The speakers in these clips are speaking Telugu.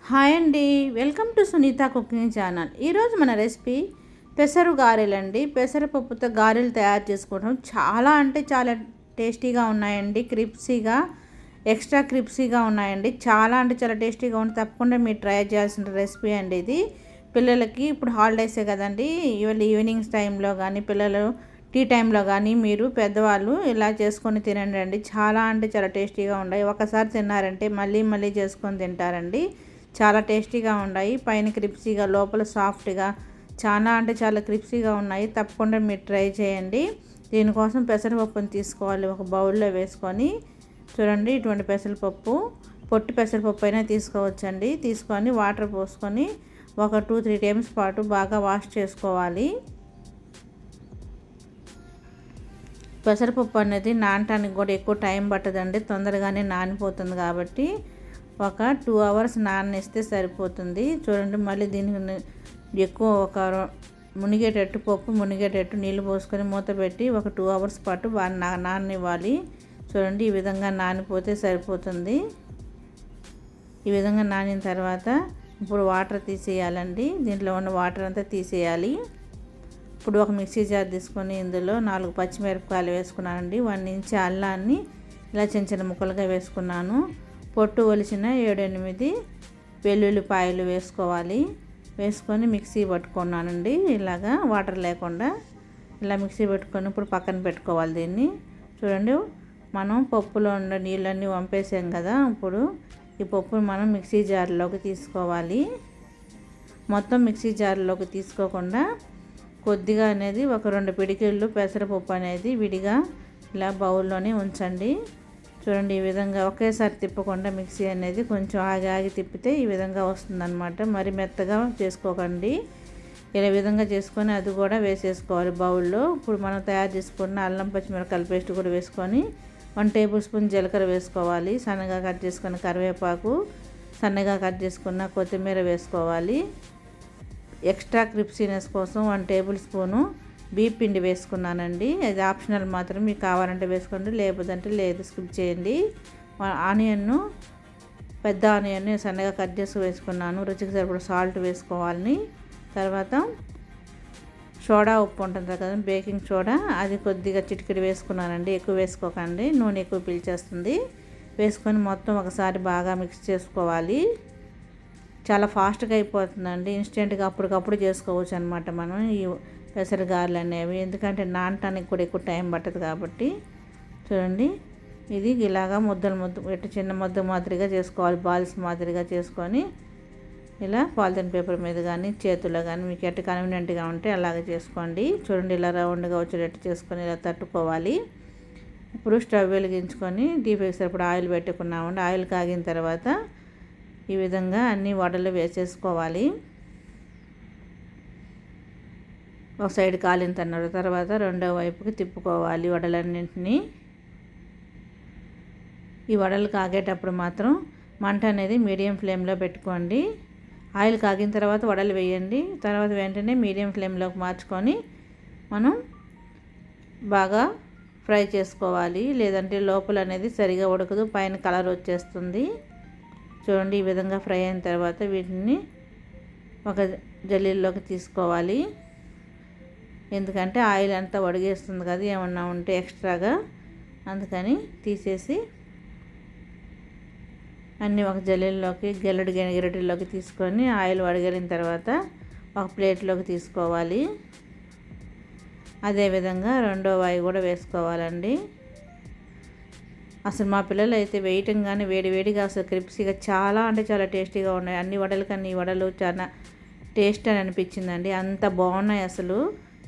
హాయ్ అండి, welcome to Sunitha cooking channel. ఈరోజు మన రెసిపీ పెసరు గారెలండి. పెసరపప్పుతో గారెలు తయారు చేసుకోవడం చాలా అంటే చాలా టేస్టీగా ఉన్నాయండి. క్రిప్సీగా, ఎక్స్ట్రా క్రిప్సీగా ఉన్నాయండి. చాలా అంటే చాలా టేస్టీగా ఉంది. తప్పకుండా మీరు ట్రై చేయాల్సిన రెసిపీ అండి ఇది. పిల్లలకి ఇప్పుడు హాలిడేసే కదండి, ఇవాళ ఈవినింగ్స్ టైంలో కానీ పిల్లలు టీ టైంలో కానీ మీరు పెద్దవాళ్ళు ఇలా చేసుకొని తినండి అండి. చాలా అంటే చాలా టేస్టీగా ఉన్నాయి. ఒకసారి తిన్నారంటే మళ్ళీ మళ్ళీ చేసుకొని తింటారండి. చాలా టేస్టీగా ఉన్నాయి. పైన క్రిప్సీగా, లోపల సాఫ్ట్గా, చాలా అంటే చాలా క్రిప్సీగా ఉన్నాయి. తప్పకుండా మీరు ట్రై చేయండి. దీనికోసం పెసరపప్పుని తీసుకోవాలి. ఒక బౌల్లో వేసుకొని చూడండి, ఇటువంటి పెసరపప్పు, పొట్టు పెసరపప్పు అయినా తీసుకోవచ్చండి. తీసుకొని వాటర్ పోసుకొని ఒక 2-3 టైమ్స్ పాటు బాగా వాష్ చేసుకోవాలి. పెసరపప్పు అనేది నానటానికి కూడా ఎక్కువ టైం పట్టదండి, తొందరగానే నానిపోతుంది. కాబట్టి ఒక 2 అవర్స్ నాననిస్తే సరిపోతుంది. చూడండి, మళ్ళీ దీనికి ఎక్కువ ఒక మునిగేటట్టు, పప్పు మునిగేటట్టు నీళ్ళు పోసుకొని మూత పెట్టి ఒక 2 అవర్స్ పాటు బాగా నాననివ్వాలి. చూడండి, ఈ విధంగా నానిపోతే సరిపోతుంది. ఈ విధంగా నానిన తర్వాత ఇప్పుడు వాటర్ తీసేయాలండి. దీంట్లో ఉన్న వాటర్ అంతా తీసేయాలి. ఇప్పుడు ఒక మిక్సీ జార్ తీసుకొని ఇందులో 4 పచ్చిమిరపకాయలు వేసుకున్నానండి. 1 ఇంచ్ అల్లాన్ని ఇలా చిన్న చిన్న ముక్కలుగా వేసుకున్నాను. పొట్టు ఒలిచిన 7-8 వెల్లుల్లిపాయలు వేసుకోవాలి. వేసుకొని మిక్సీ పట్టుకున్నానండి. ఇలాగా వాటర్ లేకుండా ఇలా మిక్సీ పెట్టుకొని ఇప్పుడు పక్కన పెట్టుకోవాలి దీన్ని. చూడండి, మనం పప్పులో ఉన్న నీళ్ళన్నీ వంపేసాం కదా. ఇప్పుడు ఈ పప్పును మనం మిక్సీ జార్లోకి తీసుకోవాలి. మొత్తం మిక్సీ జార్లోకి తీసుకోకుండా కొద్దిగా అనేది ఒక 2 పిడికిళ్ళు పెసరపప్పు అనేది విడిగా ఇలా బౌల్లోనే ఉంచండి. చూడండి, ఈ విధంగా ఒకేసారి తిప్పకుండా మిక్సీ అనేది కొంచెం ఆగి ఆగి తిప్పితే ఈ విధంగా వస్తుందన్నమాట. మరి మెత్తగా చేసుకోకండి. ఇలా విధంగా చేసుకొని అది కూడా వేసేసుకోవాలి బౌల్లో. ఇప్పుడు మనం తయారు చేసుకున్న అల్లం పచ్చిమిరపకాయల పేస్ట్ కూడా వేసుకొని 1 టేబుల్ స్పూన్ జీలకర్ర వేసుకోవాలి. సన్నగా కట్ చేసుకున్న కరివేపాకు, సన్నగా కట్ చేసుకున్న కొత్తిమీర వేసుకోవాలి. ఎక్స్ట్రా క్రిప్సీనెస్ కోసం 1 టేబుల్ స్పూను బియ్యం పిండి వేసుకున్నానండి. అది ఆప్షనల్ మాత్రం, మీకు కావాలంటే వేసుకోండి, లేకపోతే లేదు, స్కిప్ చేయండి. ఆనియన్ను, పెద్ద ఆనియన్ని సన్నగా కట్ చేసి వేసుకున్నాను. రుచికి సరిపడా సాల్ట్ వేసుకోవాలని. తర్వాత సోడా ఉప్పు ఉంటుంది కదా, బేకింగ్ సోడా, అది కొద్దిగా చిటికెడు వేసుకున్నానండి. ఎక్కువ వేసుకోకండి, నూనె ఎక్కువ పీల్చేస్తుంది. వేసుకొని మొత్తం ఒకసారి బాగా మిక్స్ చేసుకోవాలి. చాలా ఫాస్ట్గా అయిపోతుందండి. ఇన్స్టెంట్గా అప్పటికప్పుడు చేసుకోవచ్చు అనమాట మనం ఈ పెసర గారెలు అనేవి. ఎందుకంటే నానటానికి కూడా ఎక్కువ టైం పట్టదు కాబట్టి. చూడండి, ఇది ఇలాగా ముద్దలు పెట్టి చిన్న ముద్ద మాదిరిగా చేసుకోవాలి. బాల్స్ మాదిరిగా చేసుకొని ఇలా పాలిథిన్ పేపర్ మీద కానీ చేతుల్లో కానీ మీకు ఎట్ట కన్వీనియంట్గా ఉంటే అలాగే చేసుకోండి. చూడండి, ఇలా రౌండ్గా వచ్చేటట్టు చేసుకొని ఇలా తట్టుకోవాలి. ఇప్పుడు స్టవ్ వెలిగించుకొని డీప్ ఫ్రైకి సరిపడా ఆయిల్ పెట్టుకున్నామండి. ఆయిల్ కాగిన తర్వాత ఈ విధంగా అన్ని వడలు వేసేసుకోవాలి. ఒక సైడ్ కాలిన తర్వాత రెండో వైపుకి తిప్పుకోవాలి వడలన్నింటినీ. ఈ వడలు కాగేటప్పుడు మాత్రం మంట అనేది మీడియం ఫ్లేమ్లో పెట్టుకోండి. ఆయిల్ కాగిన తర్వాత వడలు వేయండి. తర్వాత వెంటనే మీడియం ఫ్లేమ్లోకి మార్చుకొని మనం బాగా ఫ్రై చేసుకోవాలి. లేదంటే లోపల అనేది సరిగా ఉడకదు, పైన కలర్ వచ్చేస్తుంది. చూడండి, ఈ విధంగా ఫ్రై అయిన తర్వాత వీటిని ఒక జల్లీలోకి తీసుకోవాలి. ఎందుకంటే ఆయిల్ అంతా వడిగేస్తుంది కదా, ఏమన్నా ఉంటే ఎక్స్ట్రాగా, అందుకని తీసేసి అన్నీ ఒక జల్లీలోకి గెరటిలోకి తీసుకొని ఆయిల్ వడగలిన తర్వాత ఒక ప్లేట్లోకి తీసుకోవాలి. అదేవిధంగా రెండో వాయి కూడా వేసుకోవాలండి. అసలు మా పిల్లలు అయితే వేయటంగానే వేడివేడిగా అసలు క్రిప్సీగా చాలా అంటే చాలా టేస్టీగా ఉన్నాయి. అన్ని వడల కన్నా ఈ వడలు చాలా టేస్ట్ అని అనిపించిందండి. అంత బాగున్నాయి అసలు.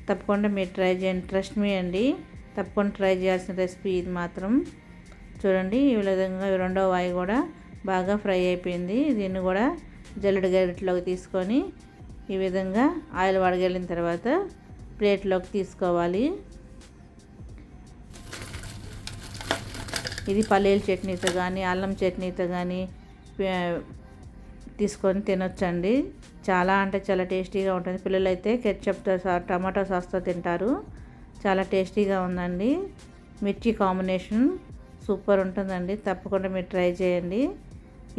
తప్పకుండా మీరు ట్రై చేయండి, ట్రస్ట్ మీ అండి. తప్పకుండా ట్రై చేయాల్సిన రెసిపీ ఇది మాత్రం. చూడండి, ఈ విధంగా రెండో వాయి కూడా బాగా ఫ్రై అయిపోయింది. దీన్ని కూడా జల్లెడ గరిటెలోకి తీసుకొని ఈ విధంగా ఆయిల్ వడగలిన తర్వాత ప్లేట్లోకి తీసుకోవాలి. ఇది పల్లీల చట్నీతో కానీ అల్లం చట్నీతో కానీ తీసుకొని తినొచ్చండి. చాలా అంటే చాలా టేస్టీగా ఉంటుంది. పిల్లలు అయితే కెచప్తో టమాటో సాస్తో తింటారు. చాలా టేస్టీగా ఉందండి. మిర్చి కాంబినేషన్ సూపర్ ఉంటుందండి. తప్పకుండా మీరు ట్రై చేయండి.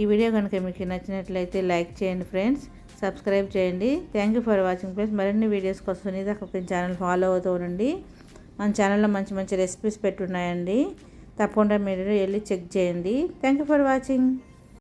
ఈ వీడియో కనుక మీకు నచ్చినట్లయితే లైక్ చేయండి ఫ్రెండ్స్, సబ్స్క్రైబ్ చేయండి. Thank you for watching friends. మరిన్ని వీడియోస్ కోసం సునీత కుకింగ్ ఛానల్ ఫాలో అవుతూ ఉండండి. మన ఛానల్లో మంచి మంచి రెసిపీస్ పెట్టున్నాయండి, తప్పకుండా మీరు వెళ్ళి చెక్ చేయండి. Thank you for watching.